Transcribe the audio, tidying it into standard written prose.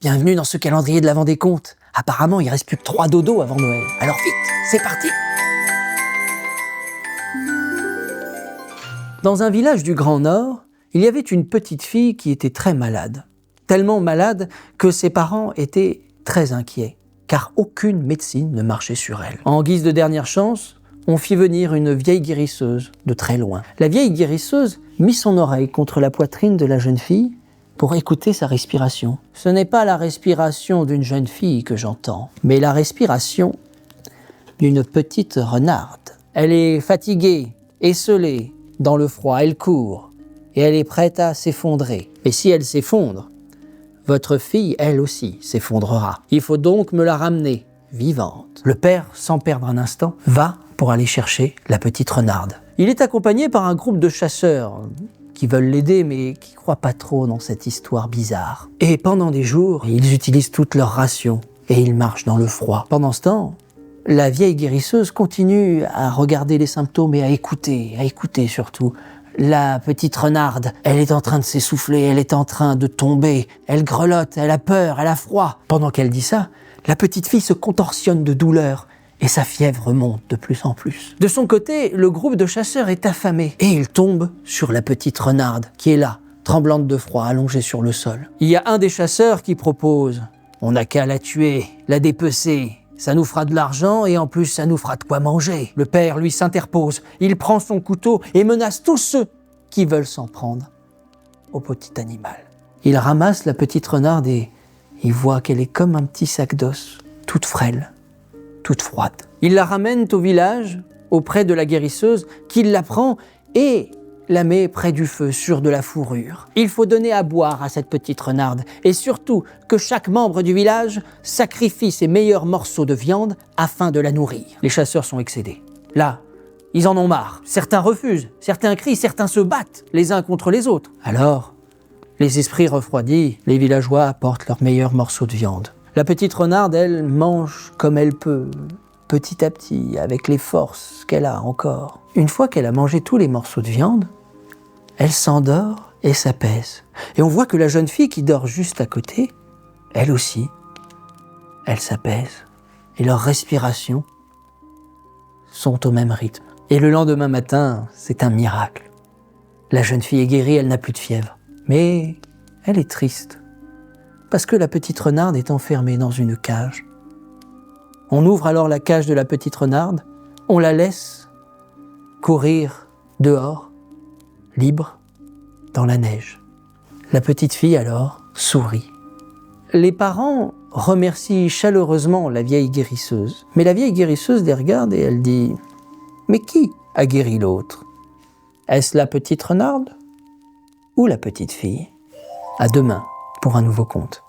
Bienvenue dans ce calendrier de l'Avent des Contes. Apparemment, il reste plus que 3 dodos avant Noël. Alors vite, c'est parti! Dans un village du Grand Nord, il y avait une petite fille qui était très malade. Tellement malade que ses parents étaient très inquiets, car aucune médecine ne marchait sur elle. En guise de dernière chance, on fit venir une vieille guérisseuse de très loin. La vieille guérisseuse mit son oreille contre la poitrine de la jeune fille pour écouter sa respiration. Ce n'est pas la respiration d'une jeune fille que j'entends, mais la respiration d'une petite renarde. Elle est fatiguée, esselée, dans le froid, elle court, et elle est prête à s'effondrer. Et si elle s'effondre, votre fille, elle aussi, s'effondrera. Il faut donc me la ramener, vivante. Le père, sans perdre un instant, va pour aller chercher la petite renarde. Il est accompagné par un groupe de chasseurs qui veulent l'aider, mais qui ne croient pas trop dans cette histoire bizarre. Et pendant des jours, ils utilisent toutes leurs rations, et ils marchent dans le froid. Pendant ce temps, la vieille guérisseuse continue à regarder les symptômes et à écouter surtout. La petite renarde, elle est en train de s'essouffler, elle est en train de tomber, elle grelotte, elle a peur, elle a froid. Pendant qu'elle dit ça, la petite fille se contorsionne de douleur et sa fièvre monte de plus en plus. De son côté, le groupe de chasseurs est affamé et il tombe sur la petite renarde qui est là, tremblante de froid, allongée sur le sol. Il y a un des chasseurs qui propose « On n'a qu'à la tuer, la dépecer. Ça nous fera de l'argent et en plus ça nous fera de quoi manger. » Le père, lui, s'interpose. Il prend son couteau et menace tous ceux qui veulent s'en prendre au petit animal. Il ramasse la petite renarde et il voit qu'elle est comme un petit sac d'os, toute frêle, toute froide. Il la ramène au village, auprès de la guérisseuse, qui la prend et la met près du feu sur de la fourrure. Il faut donner à boire à cette petite renarde et surtout que chaque membre du village sacrifie ses meilleurs morceaux de viande afin de la nourrir. Les chasseurs sont excédés. Là, ils en ont marre. Certains refusent, certains crient, certains se battent les uns contre les autres. Alors, les esprits refroidis, les villageois apportent leurs meilleurs morceaux de viande. La petite renarde, elle, mange comme elle peut, petit à petit, avec les forces qu'elle a encore. Une fois qu'elle a mangé tous les morceaux de viande, elle s'endort et s'apaise. Et on voit que la jeune fille qui dort juste à côté, elle aussi, elle s'apaise. Et leurs respirations sont au même rythme. Et le lendemain matin, c'est un miracle. La jeune fille est guérie, elle n'a plus de fièvre. Mais elle est triste, parce que la petite renarde est enfermée dans une cage. On ouvre alors la cage de la petite renarde, on la laisse courir dehors, libre, dans la neige. La petite fille alors sourit. Les parents remercient chaleureusement la vieille guérisseuse. Mais la vieille guérisseuse les regarde et elle dit « Mais qui a guéri l'autre? Est-ce la petite renarde ou la petite fille ?» À demain pour un nouveau conte.